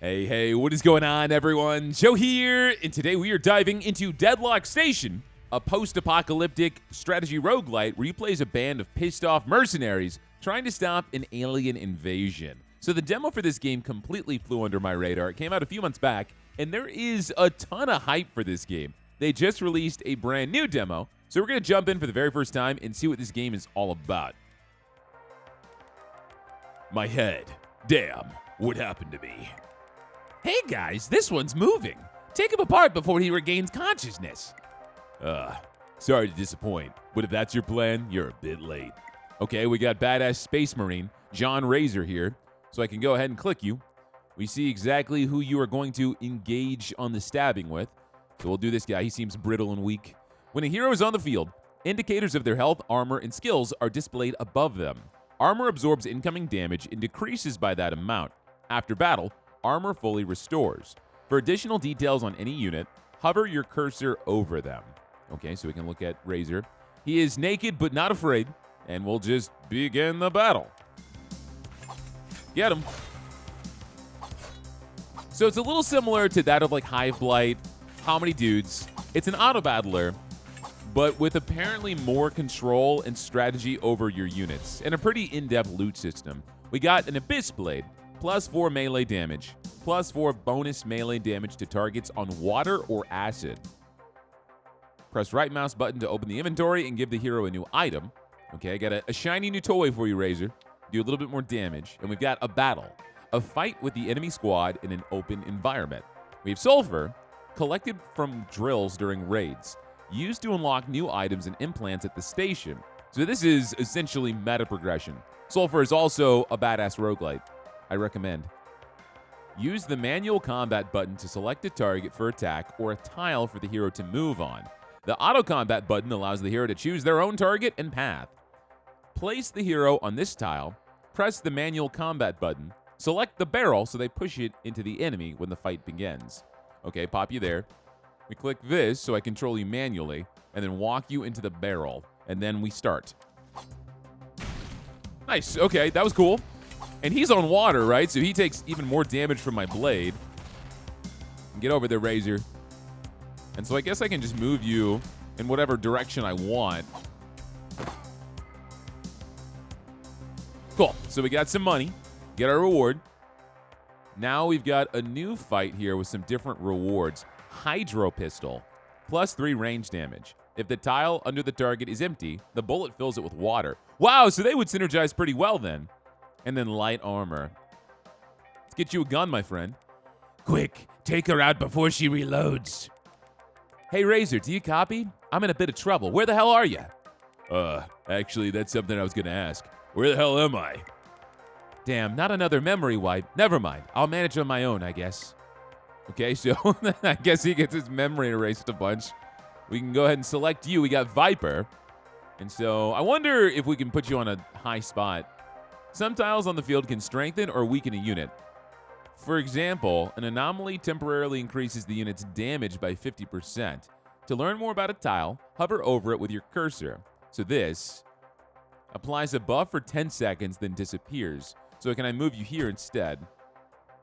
Hey, what is going on, everyone? Joe here, and today we are diving into Deadlock Station, a post-apocalyptic strategy roguelite where you play as a band of pissed-off mercenaries trying to stop an alien invasion. So the demo for this game completely flew under my radar. It came out a few months back, and there is a ton of hype for this game. They just released a brand new demo, so we're going to jump in for the very first time and see what this game is all about. My head. Damn, what happened to me? Hey guys, this one's moving. Take him apart before he regains consciousness. Sorry to disappoint, but if that's your plan, you're a bit late. Okay, we got badass Space Marine, John Razor here, so I can go ahead and click you. We see exactly who you are going to engage on the stabbing with. So we'll do this guy, he seems brittle and weak. When a hero is on the field, indicators of their health, armor, and skills are displayed above them. Armor absorbs incoming damage and decreases by that amount. After battle, armor fully restores. For additional details on any unit, hover your cursor over them. Okay, so we can look at Razor. He is naked but not afraid, and we'll just begin the battle. Get him. So it's a little similar to that of like Hive, Blight, How Many Dudes. It's an auto-battler, but with apparently more control and strategy over your units, and a pretty in-depth loot system. We got an Abyss Blade, +4 melee damage, +4 bonus melee damage to targets on water or acid. Press right mouse button to open the inventory and give the hero a new item. Okay, I got a shiny new toy for you, Razor. Do a little bit more damage. And we've got a battle, a fight with the enemy squad in an open environment. We have Sulfur, collected from drills during raids, used to unlock new items and implants at the station. So this is essentially meta progression. Sulfur is also a badass roguelite. I recommend. Use the manual combat button to select a target for attack or a tile for the hero to move on. The auto combat button allows the hero to choose their own target and path. Place the hero on this tile, press the manual combat button, select the barrel so they push it into the enemy when the fight begins. Okay, pop you there. We click this so I control you manually, and then walk you into the barrel, and then we start. Nice, okay, that was cool. And he's on water, right? So he takes even more damage from my blade. Get over there, Razor. And so I guess I can just move you in whatever direction I want. Cool. So we got some money. Get our reward. Now we've got a new fight here with some different rewards. Hydro Pistol, +3 range damage. If the tile under the target is empty, the bullet fills it with water. Wow, so they would synergize pretty well then. And then light armor. Let's get you a gun, my friend. Quick, take her out before she reloads. Hey, Razor, do you copy? I'm in a bit of trouble. Where the hell are you? Actually, that's something I was going to ask. Where the hell am I? Damn, not another memory wipe. Never mind. I'll manage on my own, I guess. Okay, so I guess he gets his memory erased a bunch. We can go ahead and select you. We got Viper. And so I wonder if we can put you on a high spot. Some tiles on the field can strengthen or weaken a unit. For example, an anomaly temporarily increases the unit's damage by 50%. To learn more about a tile, hover over it with your cursor. So this applies a buff for 10 seconds, then disappears. So can I move you here instead?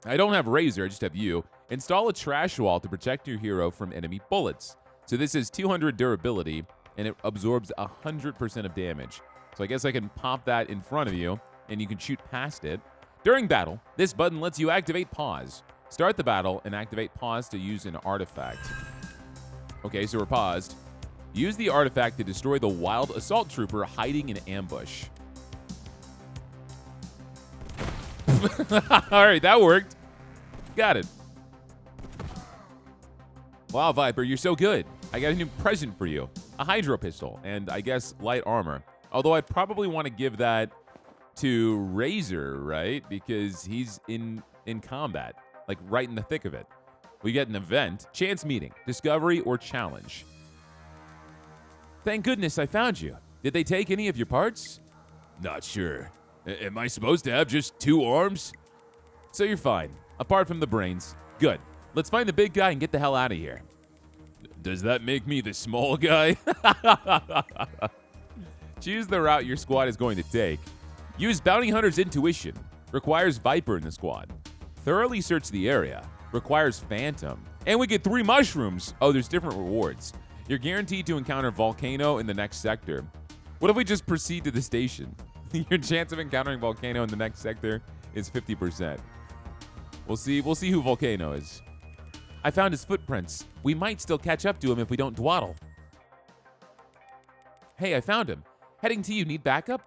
I don't have Razor, I just have you. Install a trash wall to protect your hero from enemy bullets. So this is 200 durability, and it absorbs 100% of damage. So I guess I can pop that in front of you, and you can shoot past it. During battle, this button lets you activate pause. Start the battle and activate pause to use an artifact. Okay, so we're paused. Use the artifact to destroy the wild assault trooper hiding in ambush. All right, that worked. Got it. Wow, Viper, you're so good. I got a new present for you. A Hydro Pistol and I guess light armor. Although I probably want to give that to Razor, right? Because he's in combat, like right in the thick of it. We get an event, chance meeting, discovery, or challenge. Thank goodness I found you. Did they take any of your parts? Not sure. Am I supposed to have just 2 arms? So you're fine, apart from the brains. Good. Let's find the big guy and get the hell out of here. Does that make me the small guy? Choose the route your squad is going to take. Use Bounty Hunter's Intuition. Requires Viper in the squad. Thoroughly search the area. Requires Phantom. And we get 3 mushrooms. Oh, there's different rewards. You're guaranteed to encounter Volcano in the next sector. What if we just proceed to the station? Your chance of encountering Volcano in the next sector is 50%. We'll see who Volcano is. I found his footprints. We might still catch up to him if we don't dwaddle. Hey, I found him. Heading to you. Need backup?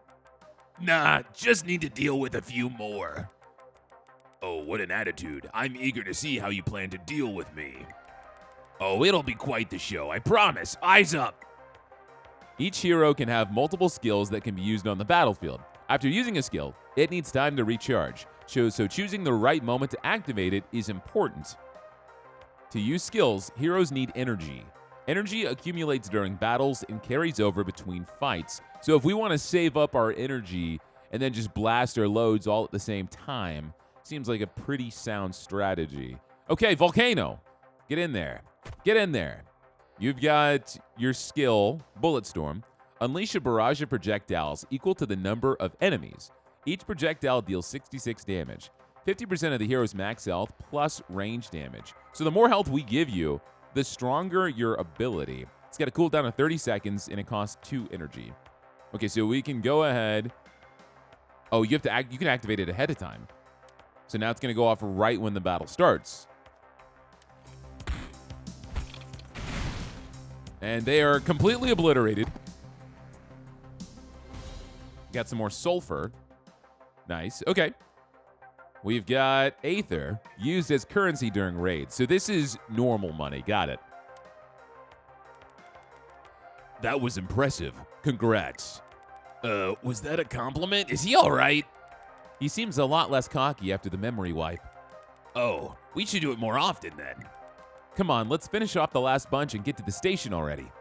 Nah, just need to deal with a few more. Oh, what an attitude. I'm eager to see how you plan to deal with me. Oh, it'll be quite the show, I promise. Eyes up. Each hero can have multiple skills that can be used on the battlefield. After using a skill, it needs time to recharge. So choosing the right moment to activate it is important. To use skills, heroes need energy. Energy accumulates during battles and carries over between fights. So if we want to save up our energy and then just blast our loads all at the same time, seems like a pretty sound strategy. Okay, Volcano, get in there. Get in there. You've got your skill, Bullet Storm. Unleash a barrage of projectiles equal to the number of enemies. Each projectile deals 66 damage. 50% of the hero's max health plus range damage. So the more health we give you, the stronger your ability. It's got a cooldown of 30 seconds and it costs 2 energy. Okay, so we can go ahead. Oh, you can activate it ahead of time. So now it's going to go off right when the battle starts. And they are completely obliterated. Got some more sulfur. Nice. Okay. We've got Aether, used as currency during raids. So this is normal money. Got it. That was impressive. Congrats. Was that a compliment? Is he all right? He seems a lot less cocky after the memory wipe. Oh, we should do it more often then. Come on, let's finish off the last bunch and get to the station already.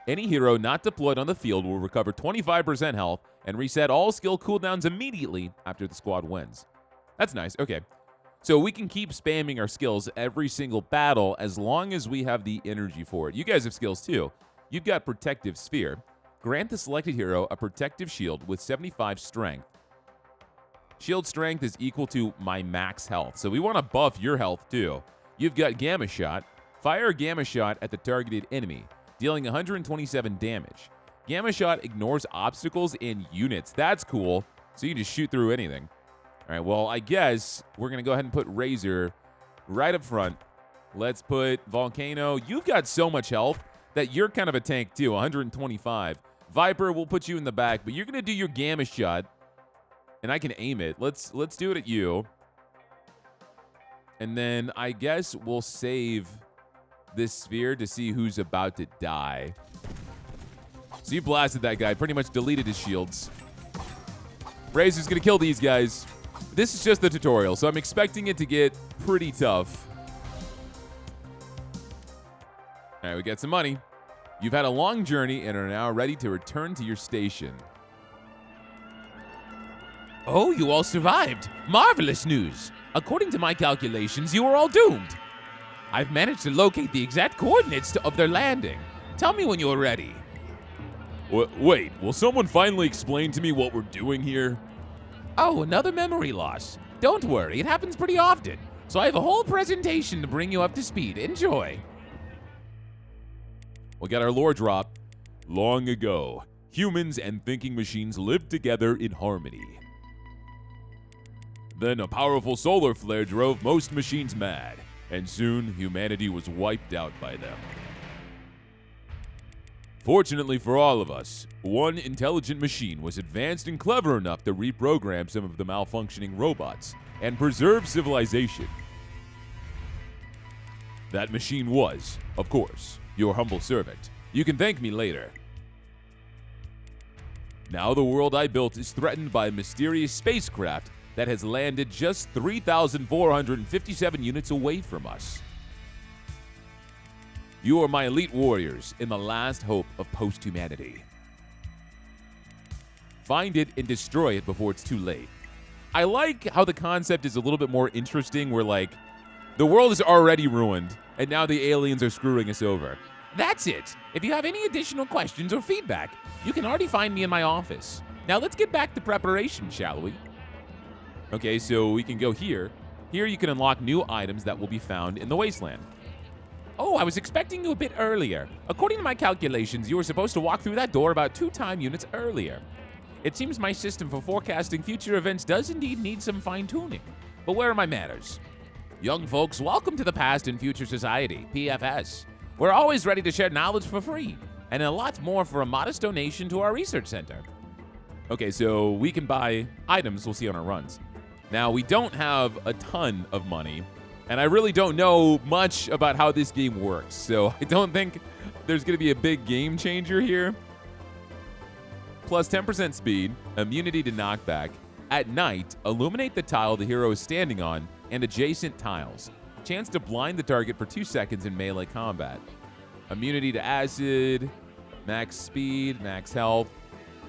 Any hero not deployed on the field will recover 25% health and reset all skill cooldowns immediately after the squad wins. That's nice. Okay. So we can keep spamming our skills every single battle as long as we have the energy for it. You guys have skills too. You've got Protective Sphere. Grant the selected hero a protective shield with 75 strength. Shield strength is equal to my max health. So we want to buff your health too. You've got Gamma Shot. Fire a Gamma Shot at the targeted enemy, dealing 127 damage. Gamma Shot ignores obstacles and units. That's cool. So you can just shoot through anything. All right, well, I guess we're going to go ahead and put Razor right up front. Let's put Volcano. You've got so much health that you're kind of a tank too, 125. Viper, we'll put you in the back, but you're going to do your Gamma Shot, and I can aim it. Let's do it at you. And then I guess we'll save this sphere to see who's about to die. So you blasted that guy, pretty much deleted his shields. Razor's going to kill these guys. This is just the tutorial, so I'm expecting it to get pretty tough. All right, we got some money. You've had a long journey and are now ready to return to your station. Oh, you all survived. Marvelous news. According to my calculations, you are all doomed. I've managed to locate the exact coordinates of their landing. Tell me when you're ready. Wait, will someone finally explain to me what we're doing here? Oh, another memory loss. Don't worry, it happens pretty often. So I have a whole presentation to bring you up to speed. Enjoy. We got our lore drop. Long ago, humans and thinking machines lived together in harmony. Then a powerful solar flare drove most machines mad, and soon humanity was wiped out by them. Fortunately for all of us, one intelligent machine was advanced and clever enough to reprogram some of the malfunctioning robots and preserve civilization. That machine was, of course, your humble servant. You can thank me later. Now the world I built is threatened by a mysterious spacecraft that has landed just 3,457 units away from us. You are my elite warriors in the last hope of post-humanity. Find it and destroy it before it's too late. I like how the concept is a little bit more interesting where, like, the world is already ruined, and now the aliens are screwing us over. That's it. If you have any additional questions or feedback, you can already find me in my office. Now let's get back to preparation, shall we? Okay, so we can go here. Here you can unlock new items that will be found in the wasteland. Oh, I was expecting you a bit earlier. According to my calculations, you were supposed to walk through that door about 2 time units earlier. It seems my system for forecasting future events does indeed need some fine-tuning. But where are my manners? Young folks, welcome to the Past and Future Society, PFS. We're always ready to share knowledge for free, and a lot more for a modest donation to our research center. Okay, so we can buy items we'll see on our runs. Now, we don't have a ton of money, and I really don't know much about how this game works, so I don't think there's going to be a big game changer here. Plus 10% speed, immunity to knockback. At night, illuminate the tile the hero is standing on and adjacent tiles. Chance to blind the target for 2 seconds in melee combat. Immunity to acid, max speed, max health.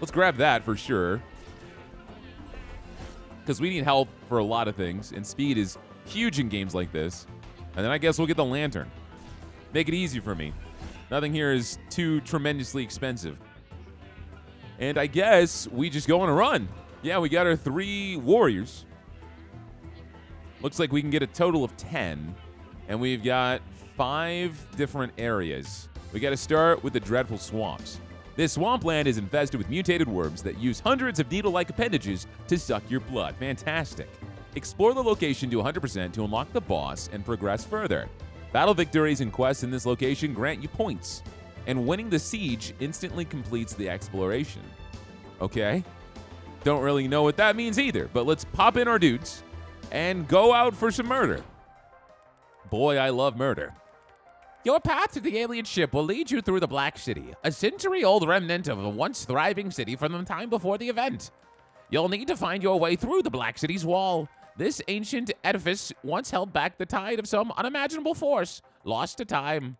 Let's grab that for sure, because we need health for a lot of things, and speed is huge in games like this. And then I guess we'll get the lantern. Make it easy for me. Nothing here is too tremendously expensive. And I guess we just go on a run. Yeah, we got our 3 warriors. Looks like we can get a total of 10. And we've got 5 different areas. We got to start with the dreadful swamps. This swampland is infested with mutated worms that use hundreds of needle-like appendages to suck your blood. Fantastic. Explore the location to 100% to unlock the boss and progress further. Battle victories and quests in this location grant you points, and winning the siege instantly completes the exploration. Okay. Don't really know what that means either, but let's pop in our dudes and go out for some murder. Boy, I love murder. Your path to the alien ship will lead you through the Black City, a century-old remnant of a once thriving city from the time before the event. You'll need to find your way through the Black City's wall. This ancient edifice once held back the tide of some unimaginable force, lost to time.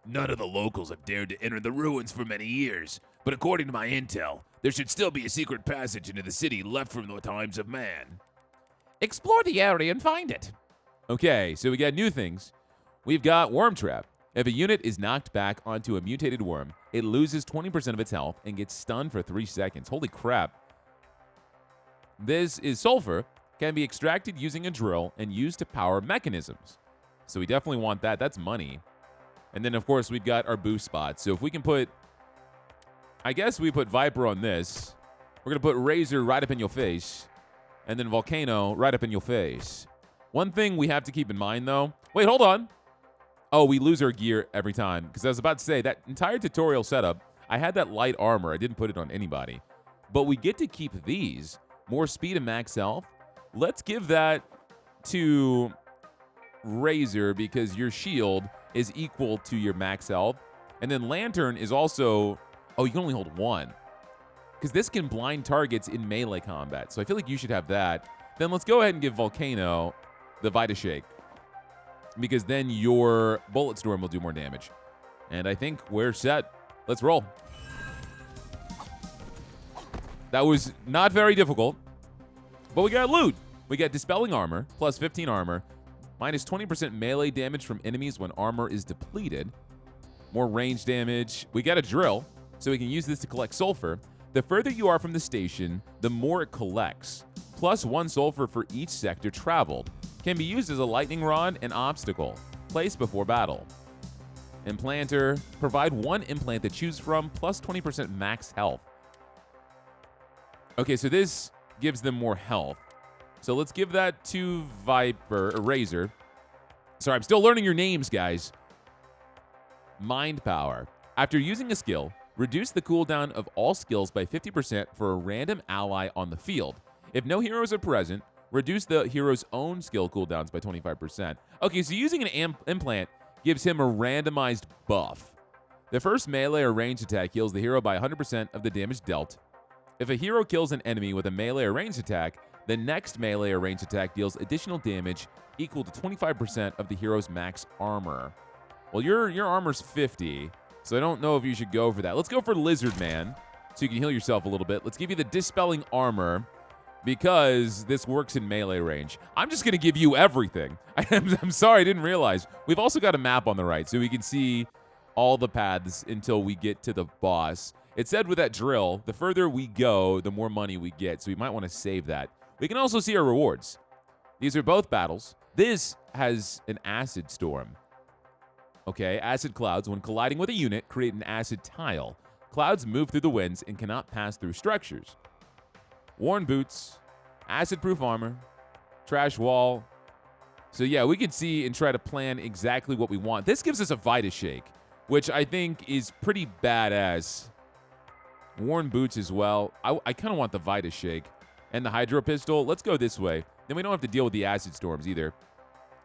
None of the locals have dared to enter the ruins for many years, but according to my intel, there should still be a secret passage into the city left from the times of man. Explore the area and find it. Okay, so we got new things. We've got Worm Trap. If a unit is knocked back onto a mutated worm, it loses 20% of its health and gets stunned for 3 seconds. Holy crap. This is sulfur, can be extracted using a drill and used to power mechanisms. So we definitely want that. That's money. And then, of course, we've got our boost spots. So if we can put, I guess we put Viper on this. We're going to put Razor right up in your face. And then Volcano right up in your face. One thing we have to keep in mind, though. Wait, hold on. Oh, we lose our gear every time. Because I was about to say, that entire tutorial setup, I had that light armor. I didn't put it on anybody. But we get to keep these. More speed and max health. Let's give that to Razor because your shield is equal to your max health. And then Lantern is also... Oh, you can only hold 1. Because this can blind targets in melee combat. So I feel like you should have that. Then let's go ahead and give Volcano the Vita Shake. Because then your Bullet Storm will do more damage. And I think we're set. Let's roll. That was not very difficult. But we got loot. We got Dispelling Armor, plus 15 armor, minus 20% melee damage from enemies when armor is depleted. More range damage. We got a drill, so we can use this to collect sulfur. The further you are from the station, the more it collects. Plus 1 sulfur for each sector traveled. Can be used as a lightning rod and obstacle. Placed before battle. Implanter. Provide 1 implant to choose from, plus 20% max health. Okay, so this gives them more health. So let's give that to Viper, or Razor. Sorry, I'm still learning your names, guys. Mind Power. After using a skill, reduce the cooldown of all skills by 50% for a random ally on the field. If no heroes are present, reduce the hero's own skill cooldowns by 25%. Okay, so using an implant gives him a randomized buff. The first melee or ranged attack heals the hero by 100% of the damage dealt. If a hero kills an enemy with a melee or ranged attack, the next melee or ranged attack deals additional damage equal to 25% of the hero's max armor. Well, your armor's 50, so I don't know if you should go for that. Let's go for Lizard Man, so you can heal yourself a little bit. Let's give you the Dispelling Armor, because this works in melee range. I'm just going to give you everything. I'm sorry, I didn't realize. We've also got a map on the right, so we can see all the paths until we get to the boss. It said with that drill, the further we go, the more money we get, so we might want to save that. We can also see our rewards. These are both battles. This has an acid storm. Okay, acid clouds, when colliding with a unit, create an acid tile. Clouds move through the winds and cannot pass through structures. Worn boots, acid-proof armor, trash wall. So yeah, we can see and try to plan exactly what we want. This gives us a Vita Shake, which I think is pretty badass. Worn boots as well. I kind of want the Vita Shake and the Hydro Pistol. Let's go this way. Then we don't have to deal with the acid storms either.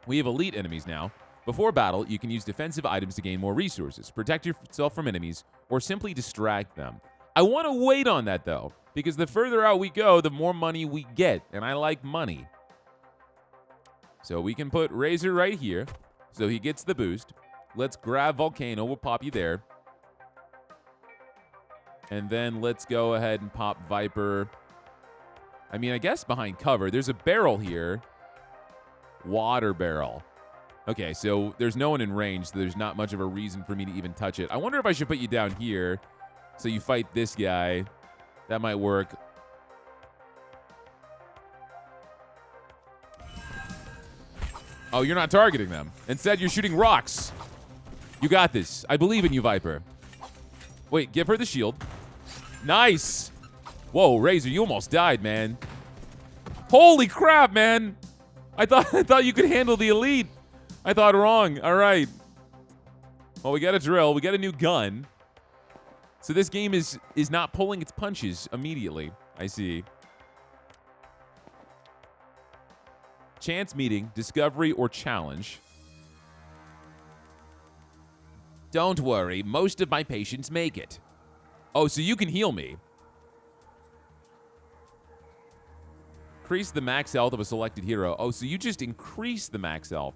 We have elite enemies now. Before battle, you can use defensive items to gain more resources, protect yourself from enemies, or simply distract them. I want to wait on that, though, because the further out we go, the more money we get, and I like money. So we can put Razor right here, so he gets the boost. Let's grab Volcano. We'll pop you there. And then let's go ahead and pop Viper. I mean, I guess behind cover. There's a barrel here. Water barrel. Okay, so there's no one in range, so there's not much of a reason for me to even touch it. I wonder if I should put you down here so you fight this guy. That might work. Oh, you're not targeting them. Instead, you're shooting rocks. You got this. I believe in you, Viper. Wait, give her the shield. Nice. Whoa, Razor, you almost died, man. Holy crap, man. I thought you could handle the elite. I thought wrong. All right. Well, we got a drill. We got a new gun. So this game is not pulling its punches immediately. I see. Chance meeting, discovery, or challenge. Don't worry. Most of my patients make it. Oh, so you can heal me. Increase the max health of a selected hero. Oh, so you just increase the max health.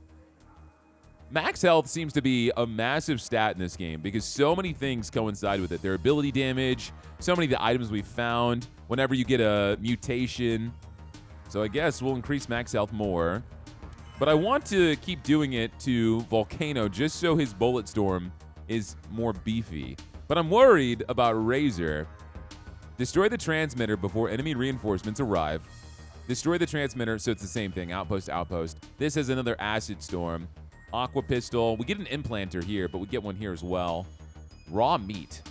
Max health seems to be a massive stat in this game because so many things coincide with it. Their ability damage, so many of the items we found, whenever you get a mutation. So I guess we'll increase max health more. But I want to keep doing it to Volcano just so his bullet storm is more beefy. But I'm worried about Razor. Destroy the transmitter before enemy reinforcements arrive. Destroy the transmitter, so it's the same thing, outpost to outpost. This has another acid storm. Aqua pistol. We get an implanter here, but we get one here as well. Raw meat.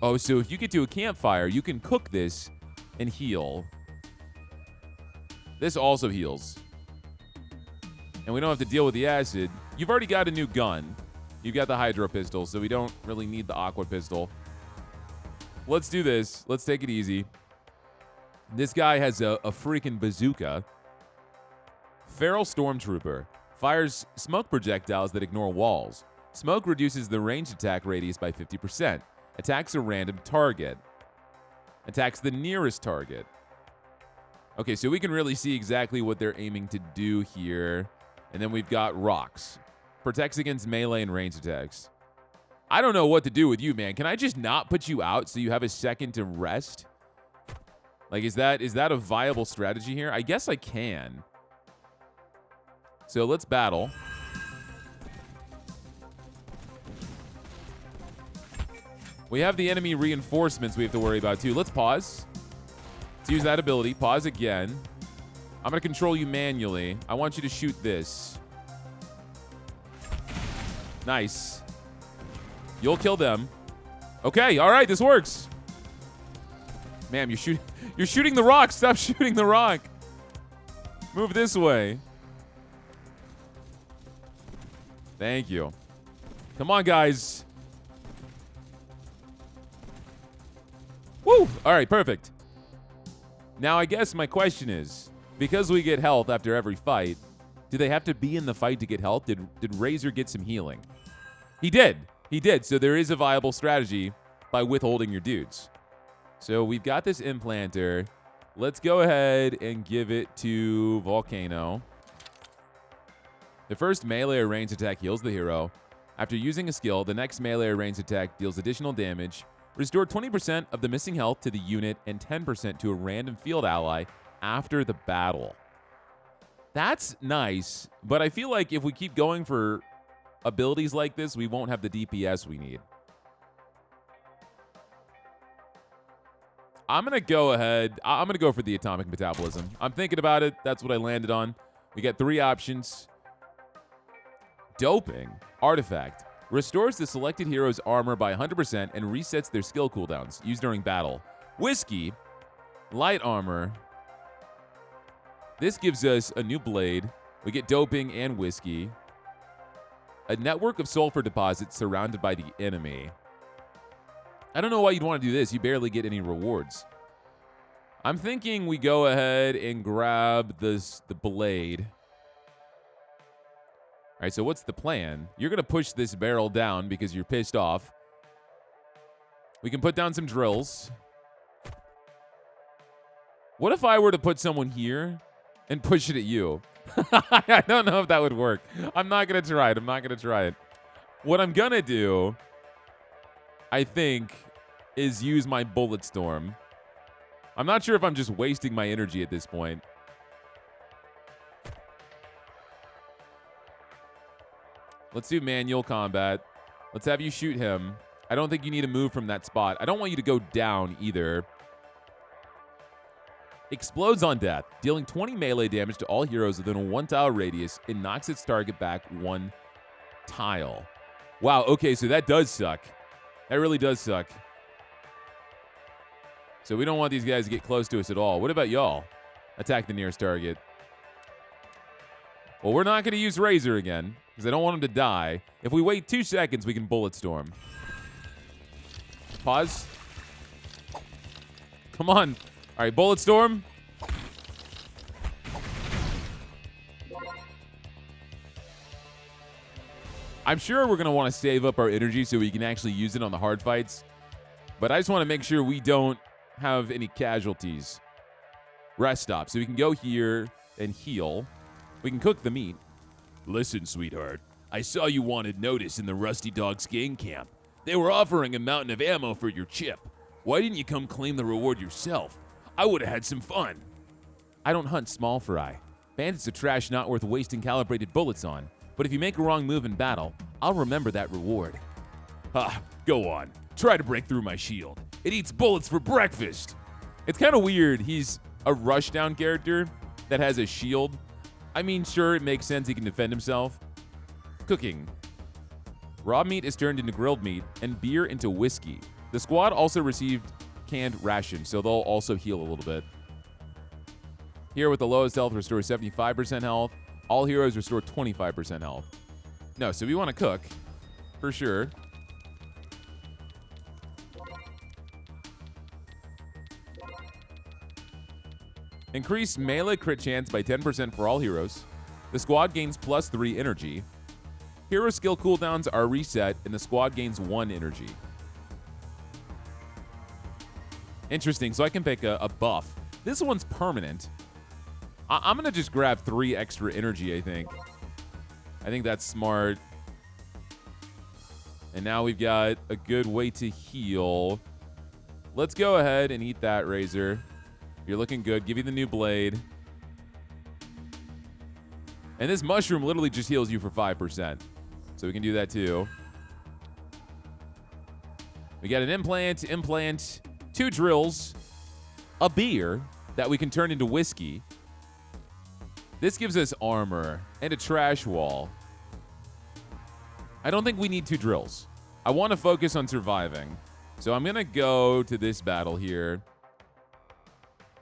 Oh, so if you get to a campfire, you can cook this and heal. This also heals. And we don't have to deal with the acid. You've already got a new gun. You've got the Hydro Pistol, so we don't really need the Aqua Pistol. Let's do this. Let's take it easy. This guy has a freaking bazooka. Feral Stormtrooper. Fires smoke projectiles that ignore walls. Smoke reduces the ranged attack radius by 50%. Attacks a random target. Attacks the nearest target. Okay, so we can really see exactly what they're aiming to do here. And then we've got rocks. Protects against melee and ranged attacks. I don't know what to do with you, man. Can I just not put you out so you have a second to rest? Like, is that a viable strategy here? I guess I can. So let's battle. We have the enemy reinforcements we have to worry about too. Let's pause. Let's use that ability. Pause again. I'm going to control you manually. I want you to shoot this. Nice. You'll kill them. Okay, all right, this works. Ma'am, you're shooting the rock. Stop shooting the rock. Move this way. Thank you. Come on, guys. Woo! All right, perfect. Now, I guess my question is, because we get health after every fight, do they have to be in the fight to get health? Did Razor get some healing? He did. He did. So there is a viable strategy by withholding your dudes. So we've got this implanter. Let's go ahead and give it to Volcano. The first melee or ranged attack heals the hero. After using a skill, the next melee or ranged attack deals additional damage. Restore 20% of the missing health to the unit and 10% to a random field ally after the battle. That's nice, but I feel like if we keep going for abilities like this, we won't have the DPS we need. I'm going to go ahead. I'm going to go for the atomic metabolism. I'm thinking about it. That's what I landed on. We got 3 options. Doping. Artifact. Restores the selected hero's armor by 100% and resets their skill cooldowns used during battle. Whiskey. Light armor. This gives us a new blade. We get doping and whiskey. A network of sulfur deposits surrounded by the enemy. I don't know why you'd want to do this. You barely get any rewards. I'm thinking we go ahead and grab the blade. All right, so what's the plan? You're going to push this barrel down because you're pissed off. We can put down some drills. What if I were to put someone here and push it at you? I don't know if that would work. I'm not going to try it. What I'm going to do, I think, is use my bullet storm. I'm not sure if I'm just wasting my energy at this point. Let's do manual combat. Let's have you shoot him. I don't think you need to move from that spot. I don't want you to go down either. Explodes on death, dealing 20 melee damage to all heroes within a 1-tile radius. It knocks its target back 1 tile. Wow, okay, so that does suck. That really does suck. So we don't want these guys to get close to us at all. What about y'all? Attack the nearest target. Well, we're not going to use Razor again, because I don't want him to die. If we wait 2 seconds, we can Bullet Storm. Pause. Come on. All right, Bullet Storm. I'm sure we're going to want to save up our energy so we can actually use it on the hard fights. But I just want to make sure we don't have any casualties. Rest stop. So we can go here and heal. We can cook the meat. Listen, sweetheart. I saw you wanted notice in the Rusty Dog's gang camp. They were offering a mountain of ammo for your chip. Why didn't you come claim the reward yourself? I would have had some fun. I don't hunt small fry. Bandits are trash not worth wasting calibrated bullets on. But if you make a wrong move in battle, I'll remember that reward. Ha, go on. Try to break through my shield. It eats bullets for breakfast. It's kind of weird. He's a rushdown character that has a shield. I mean, sure, it makes sense he can defend himself. Cooking. Raw meat is turned into grilled meat and beer into whiskey. The squad also received canned rations, so they'll also heal a little bit. Here with the lowest health restores 75% health. All heroes restore 25% health. No, so we want to cook, for sure. Increase melee crit chance by 10% for all heroes. The squad gains +3 energy. Hero skill cooldowns are reset, and the squad gains 1 energy. Interesting, so I can pick a buff. This one's permanent. I'm going to just grab 3 extra energy, I think. I think that's smart. And now we've got a good way to heal. Let's go ahead and eat that, Razor. You're looking good. Give you the new blade. And this mushroom literally just heals you for 5%. So we can do that too. We got an implant, 2 drills, a beer that we can turn into whiskey. This gives us armor and a trash wall. I don't think we need 2 drills. I want to focus on surviving. So I'm going to go to this battle here.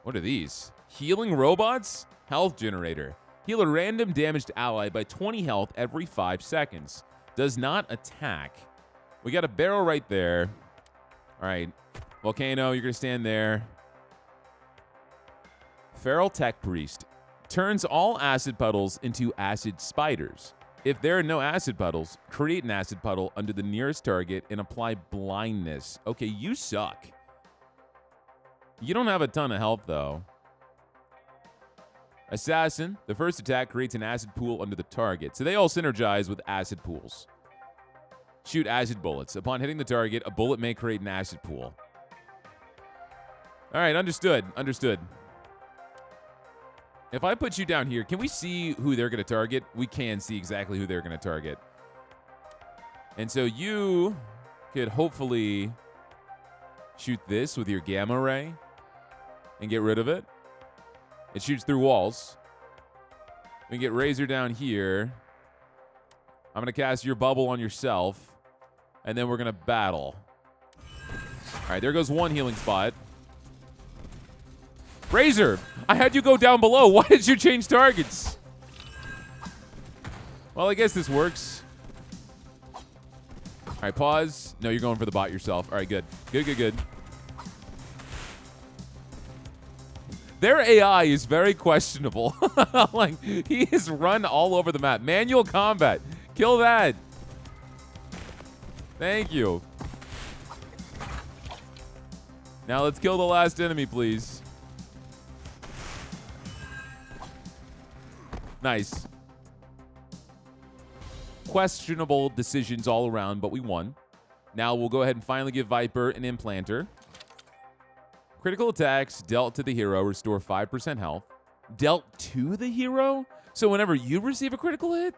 What are these? Healing robots? Health generator. Heal a random damaged ally by 20 health every 5 seconds. Does not attack. We got a barrel right there. All right. Volcano, you're going to stand there. Feral Tech Priest. Turns all acid puddles into acid spiders. If there are no acid puddles, create an acid puddle under the nearest target and apply blindness. Okay, you suck. You don't have a ton of health, though. Assassin. The first attack creates an acid pool under the target. So they all synergize with acid pools. Shoot acid bullets. Upon hitting the target, a bullet may create an acid pool. All right, understood. Understood. If I put you down here, can we see who they're going to target? We can see exactly who they're going to target. And so you could hopefully shoot this with your gamma ray. and get rid of it. It shoots through walls. We can get Razor down here. I'm going to cast your bubble on yourself, and then we're going to battle. All right, there goes one healing spot. Razor, I had you go down below. Why did you change targets? Well, I guess this works. All right, pause. No, you're going for the bot yourself. All right, good. Good. Their AI is very questionable. Like, he is run all over the map. Manual combat. Kill that. Thank you. Now let's kill the last enemy, please. Nice. Questionable decisions all around, but we won. Now we'll go ahead and finally give Viper an implanter. Critical attacks dealt to the hero restore 5% health. Dealt to the hero? So whenever you receive a critical hit?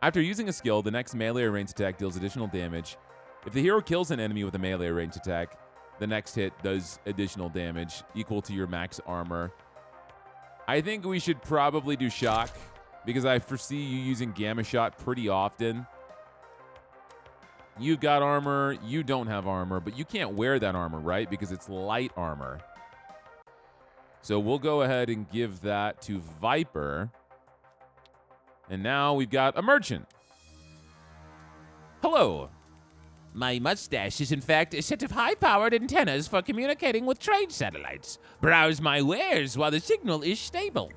After using a skill, the next melee or ranged attack deals additional damage. If the hero kills an enemy with a melee or ranged attack, the next hit does additional damage equal to your max armor. I think we should probably do shock because I foresee you using gamma shot pretty often. You've got armor, you don't have armor, but you can't wear that armor, right? Because it's light armor. So we'll go ahead and give that to Viper. And now we've got a merchant. Hello. My mustache is in fact a set of high-powered antennas for communicating with trade satellites. Browse my wares while the signal is stable.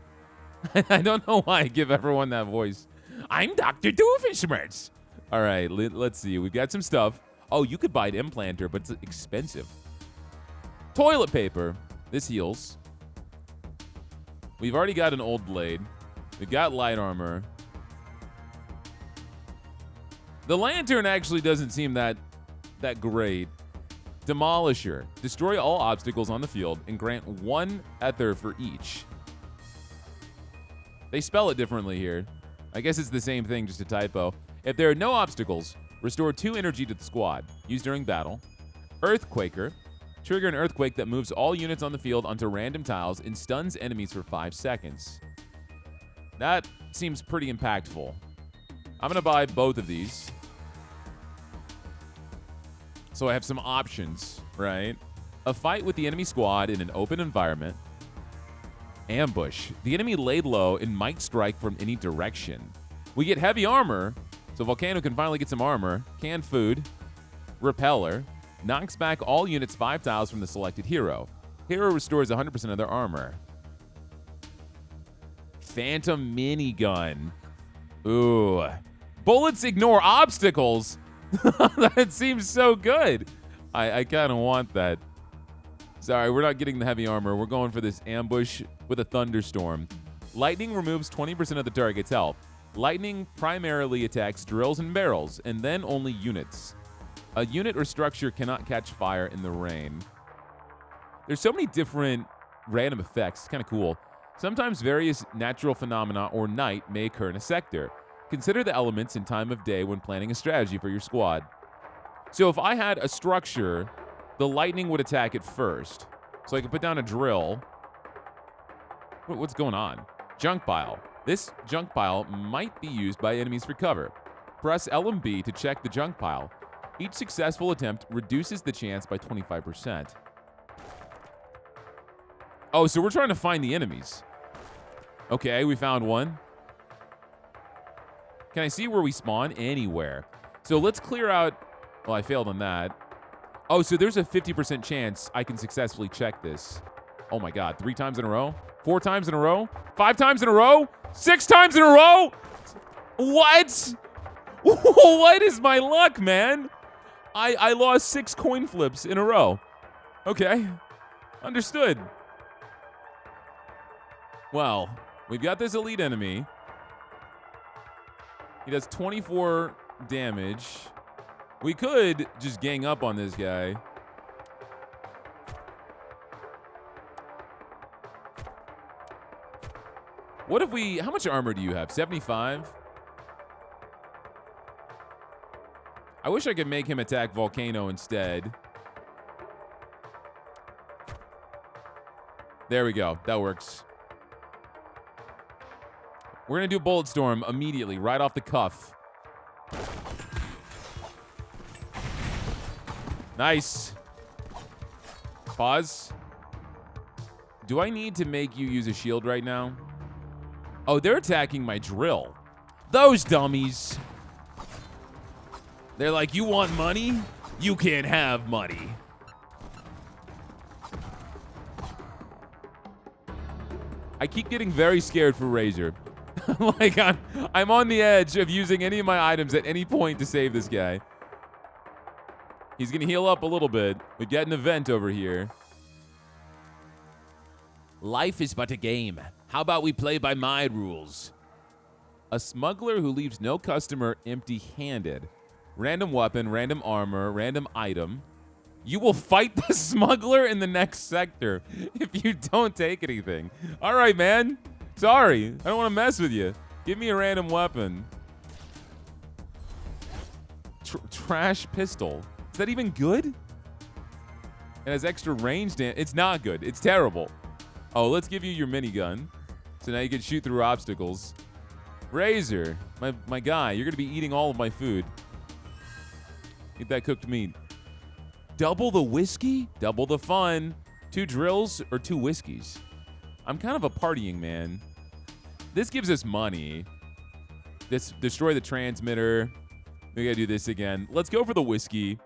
I don't know why I give everyone that voice. I'm Dr. Doofenshmirtz. All right, let's see. We've got some stuff. Oh, you could buy an implanter, but it's expensive. Toilet paper. This heals. We've already got an old blade. We've got light armor. The lantern actually doesn't seem that great. Demolisher. Destroy all obstacles on the field and grant 1 ether for each. They spell it differently here. I guess it's the same thing, just a typo. If there are no obstacles, restore 2 energy to the squad. Used during battle. Earthquaker. Trigger an earthquake that moves all units on the field onto random tiles and stuns enemies for 5 seconds. That seems pretty impactful. I'm going to buy both of these. So I have some options, right? A fight with the enemy squad in an open environment. Ambush. The enemy laid low and might strike from any direction. We get heavy armor, so Volcano can finally get some armor. Canned food. Repeller. Knocks back all units 5 tiles from the selected hero. Hero restores 100% of their armor. Phantom minigun. Ooh. Bullets ignore obstacles. That seems so good. I kind of want that. Sorry, we're not getting the heavy armor. We're going for this ambush with a thunderstorm. Lightning removes 20% of the target's health. Lightning primarily attacks drills and barrels, and then only units. A unit or structure cannot catch fire in the rain. There's so many different random effects. It's kind of cool. Sometimes various natural phenomena or night may occur in a sector. Consider the elements and time of day when planning a strategy for your squad. So if I had a structure, the lightning would attack it first. So I could put down a drill. What's going on? Junk pile. This junk pile might be used by enemies for cover. Press L and B to check the junk pile. Each successful attempt reduces the chance by 25%. Oh, so we're trying to find the enemies. Okay, we found one. Can I see where we spawn? Anywhere. So let's clear out. Well, I failed on that. Oh, so there's a 50% chance I can successfully check this. Oh my God, 3 times in a row? 4 times in a row? 5 times in a row? 6 times in a row? What? What is my luck, man? I lost 6 coin flips in a row. Okay, understood. Well, we've got this elite enemy. He does 24 damage. We could just gang up on this guy. What if we, how much armor do you have? 75? I wish I could make him attack Volcano instead. There we go. That works. We're going to do Bullet Storm immediately, right off the cuff. Nice. Pause. Do I need to make you use a shield right now? Oh, they're attacking my drill. Those dummies. They're like, you want money? You can't have money. I keep getting very scared for Razor. Like, I'm on the edge of using any of my items at any point to save this guy. He's going to heal up a little bit. We get an event over here. Life is but a game. How about we play by my rules? A smuggler who leaves no customer empty-handed. Random weapon, random armor, random item. You will fight the smuggler in the next sector if you don't take anything. All right, man. Sorry. I don't want to mess with you. Give me a random weapon. Trash pistol. Is that even good? It has extra range damage. It's not good. It's terrible. Oh, let's give you your minigun. So now you can shoot through obstacles. Razor, my guy, you're going to be eating all of my food. Eat that cooked meat. Double the whiskey? Double the fun. 2 drills or 2 whiskeys? I'm kind of a partying man. This gives us money. This destroy the transmitter. We gotta do this again. Let's go for the whiskey.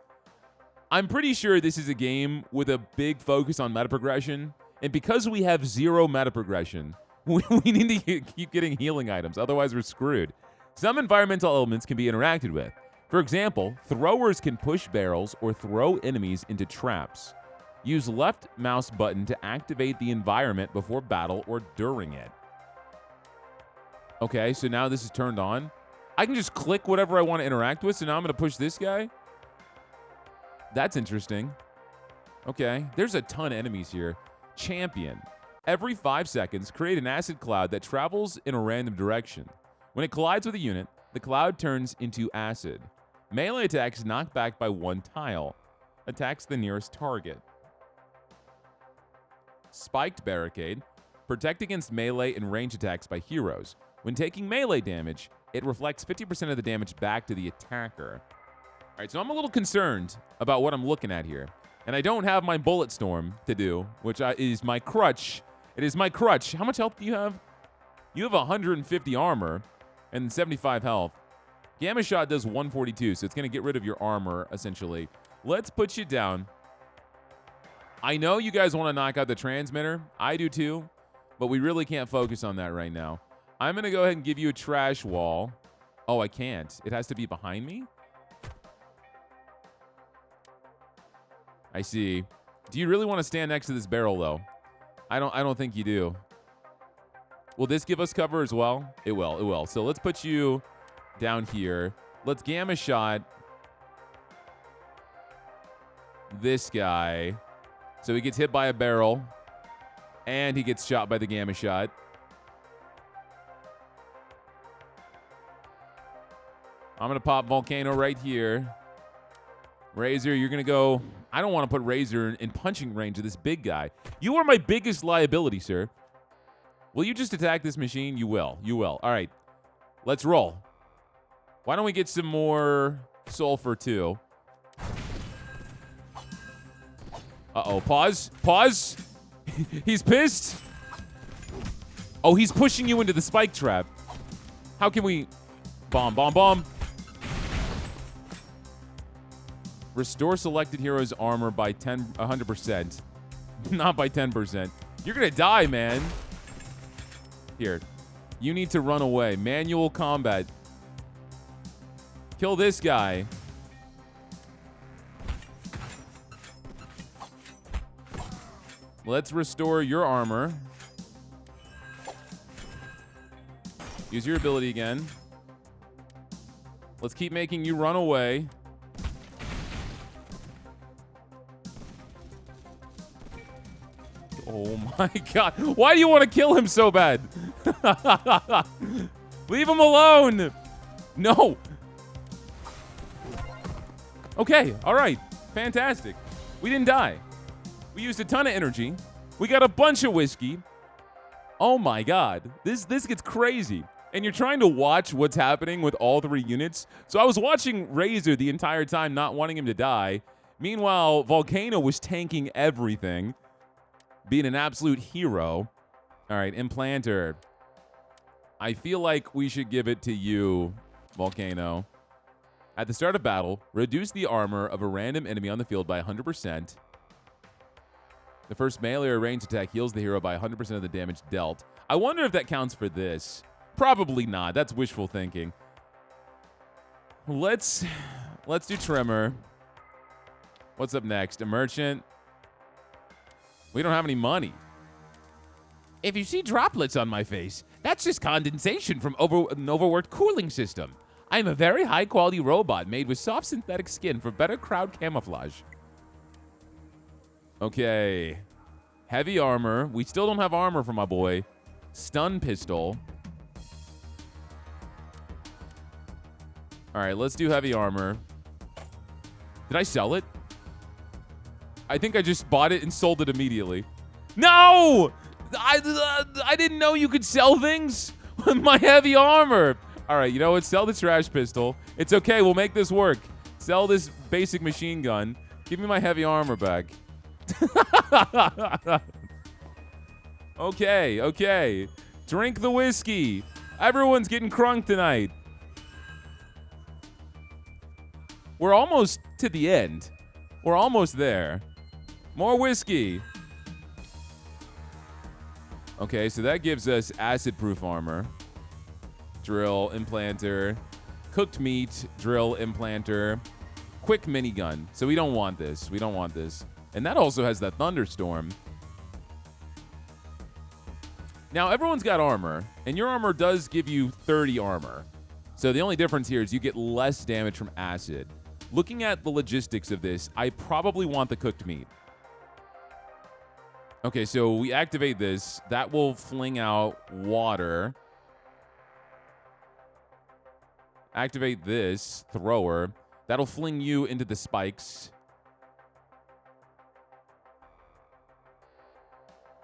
I'm pretty sure this is a game with a big focus on meta progression. And because we have 0 meta progression, we need to keep getting healing items. Otherwise, we're screwed. Some environmental elements can be interacted with. For example, throwers can push barrels or throw enemies into traps. Use left mouse button to activate the environment before battle or during it. Okay, so now this is turned on. I can just click whatever I want to interact with, so now I'm going to push this guy. That's interesting. Okay, there's a ton of enemies here. Champion. Every 5 seconds, create an acid cloud that travels in a random direction. When it collides with a unit, the cloud turns into acid. Melee attacks knock back by 1 tile. Attacks the nearest target. Spiked barricade. Protect against melee and range attacks by heroes. When taking melee damage, it reflects 50% of the damage back to the attacker. All right, so I'm a little concerned about what I'm looking at here. And I don't have my bullet storm to do, which is my crutch. It is my crutch. How much health do you have? You have 150 armor and 75 health. Gamma shot does 142, so it's going to get rid of your armor, essentially. Let's put you down. I know you guys want to knock out the transmitter. I do too, but we really can't focus on that right now. I'm going to go ahead and give you a trash wall. Oh, I can't. It has to be behind me? I see. Do you really want to stand next to this barrel, though? I don't think you do. Will this give us cover as well? It will. It will. So let's put you down here. Let's gamma shot this guy. So he gets hit by a barrel. And he gets shot by the gamma shot. I'm going to pop Volcano right here. Razor, you're going to go... I don't want to put Razor in punching range of this big guy. You are my biggest liability, sir. Will you just attack this machine? You will. You will. All right. Let's roll. Why don't we get some more sulfur, too? Uh-oh. Pause. Pause. He's pissed. Oh, he's pushing you into the spike trap. How can we... Bomb, bomb, bomb. Restore selected hero's armor by 100%. Not by 10%. You're going to die, man. Here. You need to run away. Manual combat. Kill this guy. Let's restore your armor. Use your ability again. Let's keep making you run away. Oh my god. Why do you want to kill him so bad? Leave him alone. No. Okay. All right. Fantastic. We didn't die. We used a ton of energy. We got a bunch of whiskey. Oh my god. This gets crazy. And you're trying to watch what's happening with all 3 units. So I was watching Razor the entire time, not wanting him to die. Meanwhile, Volcano was tanking everything, being an absolute hero. All right, Implanter. I feel like we should give it to you, Volcano. At the start of battle, reduce the armor of a random enemy on the field by 100%. The first melee or ranged attack heals the hero by 100% of the damage dealt. I wonder if that counts for this. Probably not. That's wishful thinking. Let's do Tremor. What's up next? A merchant. We don't have any money. If you see droplets on my face, that's just condensation from an overworked cooling system. I am a very high-quality robot made with soft synthetic skin for better crowd camouflage. Okay. Heavy armor. We still don't have armor for my boy. Stun pistol. All right, let's do heavy armor. Did I sell it? I think I just bought it and sold it immediately. No! I didn't know you could sell things with my heavy armor. All right, you know what? Sell the trash pistol. It's okay. We'll make this work. Sell this basic machine gun. Give me my heavy armor back. Okay. Drink the whiskey. Everyone's getting crunk tonight. We're almost to the end. We're almost there. More whiskey. Okay, so that gives us acid-proof armor. Drill, implanter, cooked meat, drill, implanter, quick minigun. So we don't want this. We don't want this. And that also has that thunderstorm. Now, everyone's got armor, and your armor does give you 30 armor. So the only difference here is you get less damage from acid. Looking at the logistics of this, I probably want the cooked meat. Okay, so we activate this. That will fling out water. Activate this thrower. That'll fling you into the spikes.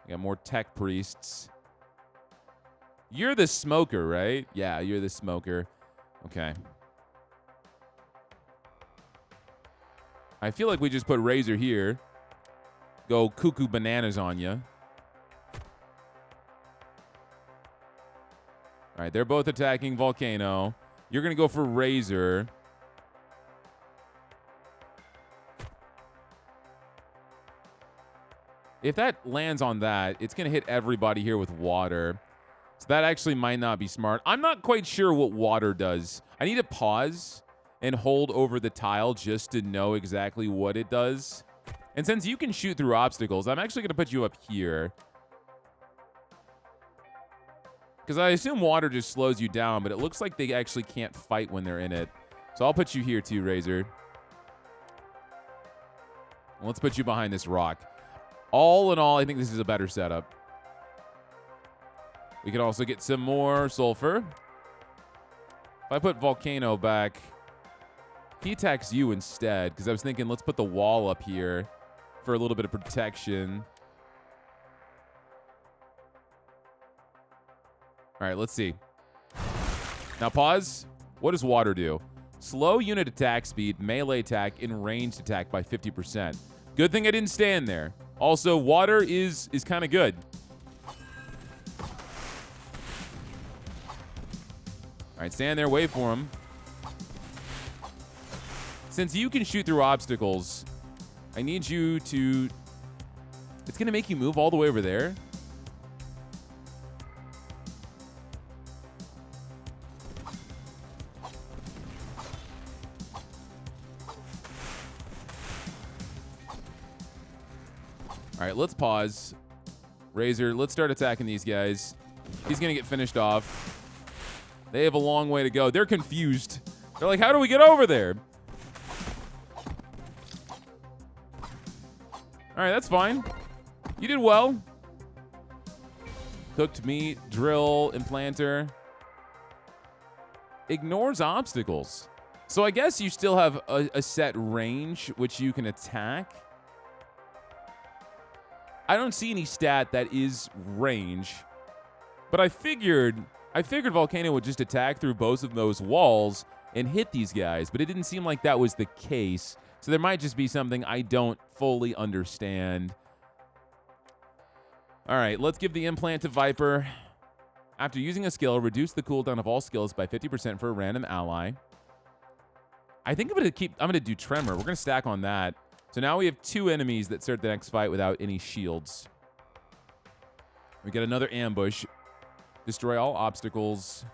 We got more tech priests. You're the smoker, right? Yeah, you're the smoker. Okay. I feel like we just put Razor here. Go cuckoo bananas on you. All right, they're both attacking Volcano. You're going to go for Razor. If that lands on that, it's going to hit everybody here with water. So that actually might not be smart. I'm not quite sure what water does. I need to pause and hold over the tile just to know exactly what it does. And since you can shoot through obstacles, I'm actually going to put you up here. Because I assume water just slows you down, but it looks like they actually can't fight when they're in it. So I'll put you here too, Razor. Let's put you behind this rock. All in all, I think this is a better setup. We can also get some more sulfur. If I put Volcano back, he attacks you instead, because I was thinking let's put the wall up here for a little bit of protection. All right, let's see. Now pause. What does water do? Slow unit attack speed, melee attack, and ranged attack by 50%. Good thing I didn't stand there. Also, water is kind of good. All right, stand there, wait for him. Since you can shoot through obstacles, I need you to... It's going to make you move all the way over there. All right, let's pause. Razor, let's start attacking these guys. He's going to get finished off. They have a long way to go. They're confused. They're like, how do we get over there? All right, that's fine. You did well. Cooked meat, drill, implanter. Ignores obstacles. So I guess you still have a set range which you can attack. I don't see any stat that is range, but I figured Volcano would just attack through both of those walls and hit these guys, but it didn't seem like that was the case. So there might just be something I don't fully understand. All right, let's give the implant to Viper. After using a skill, reduce the cooldown of all skills by 50% for a random ally. I think I'm gonna do Tremor. We're gonna stack on that. So now we have 2 enemies that start the next fight without any shields. We get another ambush. Destroy all obstacles.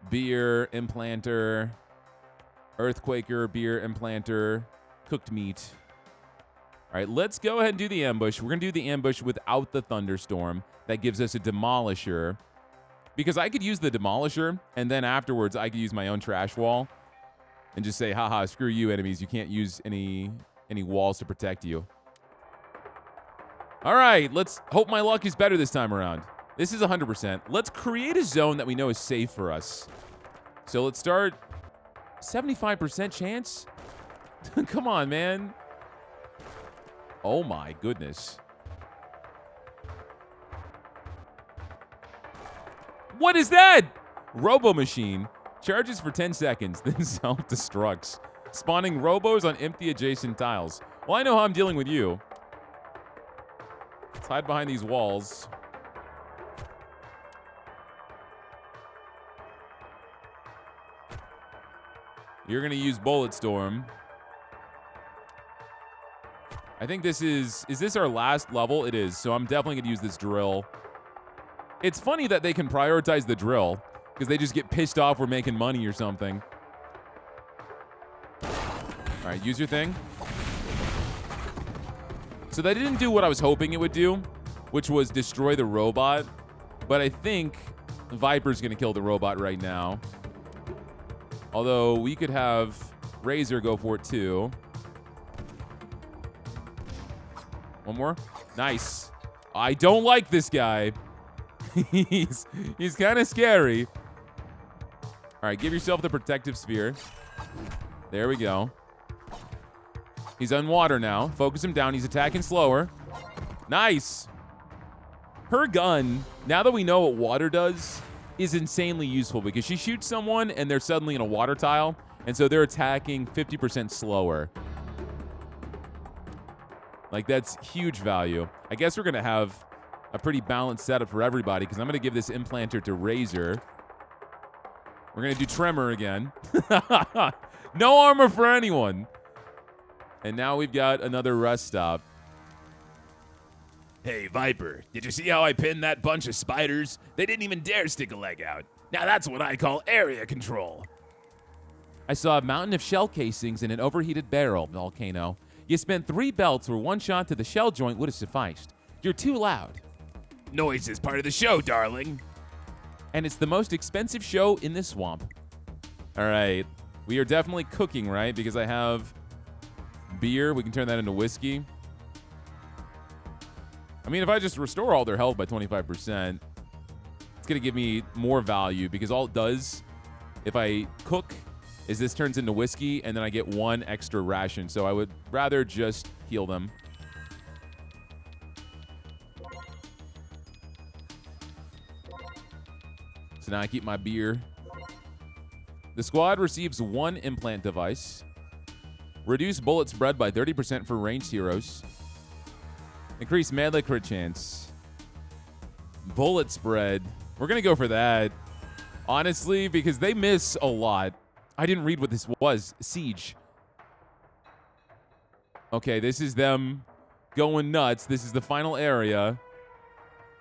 Beer, implanter, Earthquaker, beer, implanter, cooked meat. All right, let's go ahead and do the ambush. We're going to do the ambush without the thunderstorm. That gives us a demolisher. Because I could use the demolisher, and then afterwards I could use my own trash wall and just say, haha, screw you, enemies. You can't use any walls to protect you. All right, let's hope my luck is better this time around. This is 100%. Let's create a zone that we know is safe for us. So let's start 75% chance. Come on, man. Oh my goodness. What is that? Robo Machine charges for 10 seconds, then self-destructs, spawning robos on empty adjacent tiles. Well, I know how I'm dealing with you. Let's hide behind these walls. You're going to use Bullet Storm. I think this is this our last level? It is, so I'm definitely going to use this drill. It's funny that they can prioritize the drill, because they just get pissed off we're making money or something. All right, use your thing. So that didn't do what I was hoping it would do, which was destroy the robot. But I think Viper's going to kill the robot right now. Although we could have Razor go for it too. One more. Nice. I don't like this guy. he's kind of scary. All right, give yourself the protective sphere. There we go. He's on water now. Focus him down. He's attacking slower. Nice. Her gun, now that we know what water does, is insanely useful because she shoots someone and they're suddenly in a water tile, and so they're attacking 50% slower. Like, that's huge value. I guess we're going to have a pretty balanced setup for everybody because I'm going to give this implanter to Razor. We're going to do Tremor again. No armor for anyone. And now we've got another rest stop. Hey, Viper, did you see how I pinned that bunch of spiders? They didn't even dare stick a leg out. Now that's what I call area control. I saw a mountain of shell casings in an overheated barrel, Volcano. You spent 3 belts where 1 shot to the shell joint would have sufficed. You're too loud. Noise is part of the show, darling. And it's the most expensive show in this swamp. All right. We are definitely cooking, right? Because I have beer. We can turn that into whiskey. I mean, if I just restore all their health by 25%, it's going to give me more value because all it does, if I cook, is this turns into whiskey, and then I get 1 extra ration. So I would rather just heal them. So now I keep my beer. The squad receives 1 implant device. Reduce bullet spread by 30% for ranged heroes. Increase melee crit chance. Bullet spread. We're going to go for that. Honestly, because they miss a lot. I didn't read what this was. Siege. Okay, this is them going nuts. This is the final area.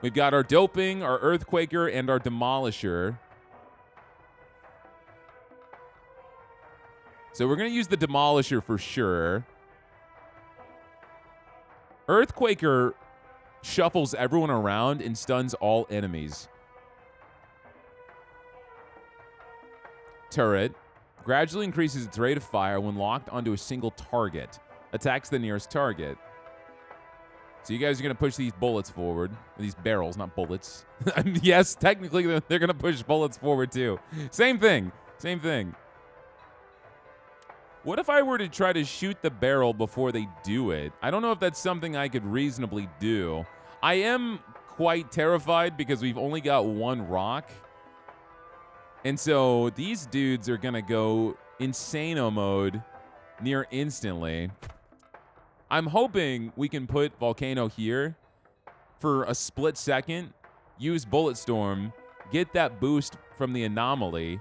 We've got our doping, our earthquaker, and our demolisher. So we're going to use the demolisher for sure. Earthquaker shuffles everyone around and stuns all enemies. Turret. Gradually increases its rate of fire when locked onto a single target. Attacks the nearest target. So you guys are going to push these bullets forward. These barrels, not bullets. Yes, technically they're going to push bullets forward too. Same thing. Same thing. What if I were to try to shoot the barrel before they do it? I don't know if that's something I could reasonably do. I am quite terrified because we've only got one rock. And so these dudes are going to go insano mode near instantly. I'm hoping we can put Volcano here for a split second, use Bullet Storm, get that boost from the Anomaly,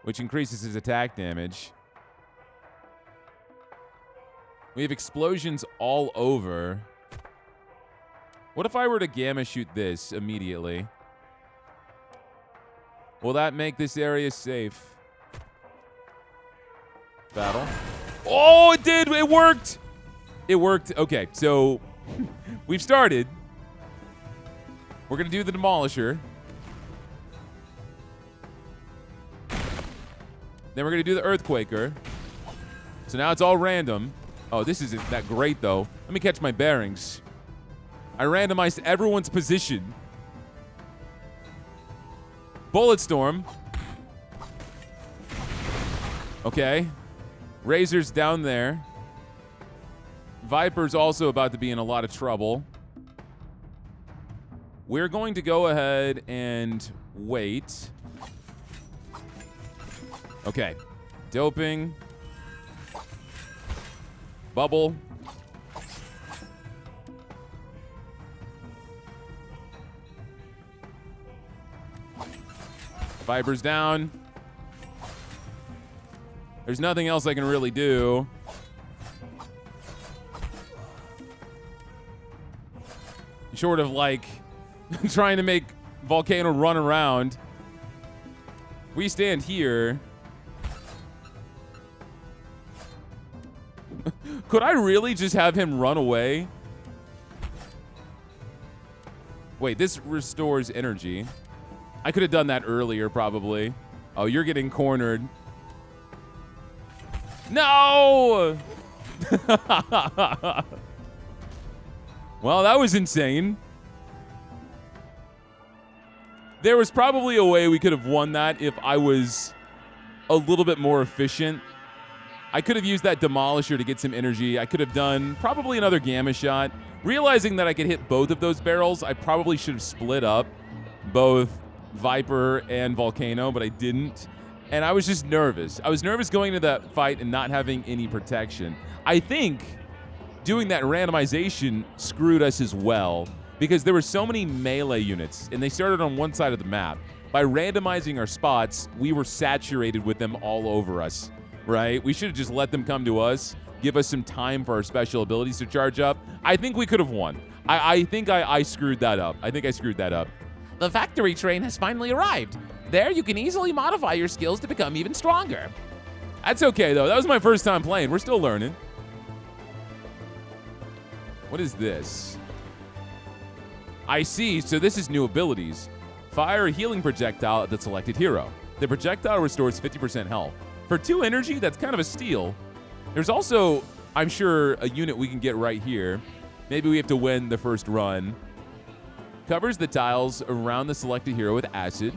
which increases his attack damage. We have explosions all over. What if I were to Gamma Shoot this immediately? Will that make this area safe? Battle. Oh, it did! It worked! It worked. Okay, so we've started. We're going to do the Demolisher. Then we're going to do the Earthquaker. So now it's all random. Oh, this isn't that great, though. Let me catch my bearings. I randomized everyone's position. Bullet Storm. Okay. Razor's down there. Viper's also about to be in a lot of trouble. We're going to go ahead and wait. Okay. Doping. Bubble. Viper's down. There's nothing else I can really do. Short of, like, trying to make Volcano run around. We stand here. Could I really just have him run away? Wait, this restores energy. I could have done that earlier, probably. Oh, you're getting cornered. No! Well, that was insane. There was probably a way we could have won that if I was a little bit more efficient. I could have used that Demolisher to get some energy. I could have done probably another Gamma Shot. Realizing that I could hit both of those barrels, I probably should have split up both Viper and Volcano, but I didn't. And I was just nervous. I was nervous going into that fight and not having any protection. I think doing that randomization screwed us as well because there were so many melee units and they started on one side of the map. By randomizing our spots, we were saturated with them all over us, right? We should have just let them come to us, give us some time for our special abilities to charge up. I think we could have won. I think I screwed that up. I think I screwed that up. The factory train has finally arrived. There, you can easily modify your skills to become even stronger. That's okay, though. That was my first time playing. We're still learning. What is this? I see. So this is new abilities. Fire a healing projectile at the selected hero. The projectile restores 50% health. For 2 energy, that's kind of a steal. There's also, I'm sure, a unit we can get right here. Maybe we have to win the first run. Covers the tiles around the selected hero with acid.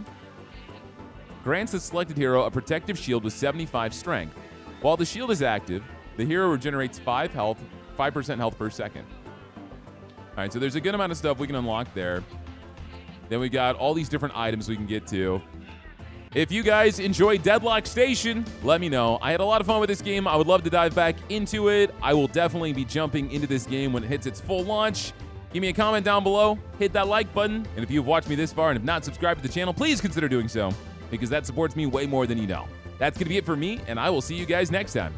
Grants the selected hero a protective shield with 75 strength. While the shield is active, the hero regenerates 5% health per second. All right, so there's a good amount of stuff we can unlock there. Then we got all these different items we can get to. If you guys enjoyed Deadlock Station, let me know. I had a lot of fun with this game. I would love to dive back into it. I will definitely be jumping into this game when it hits its full launch. Give me a comment down below, hit that like button, and if you've watched me this far and have not subscribed to the channel, please consider doing so, because that supports me way more than you know. That's going to be it for me, and I will see you guys next time.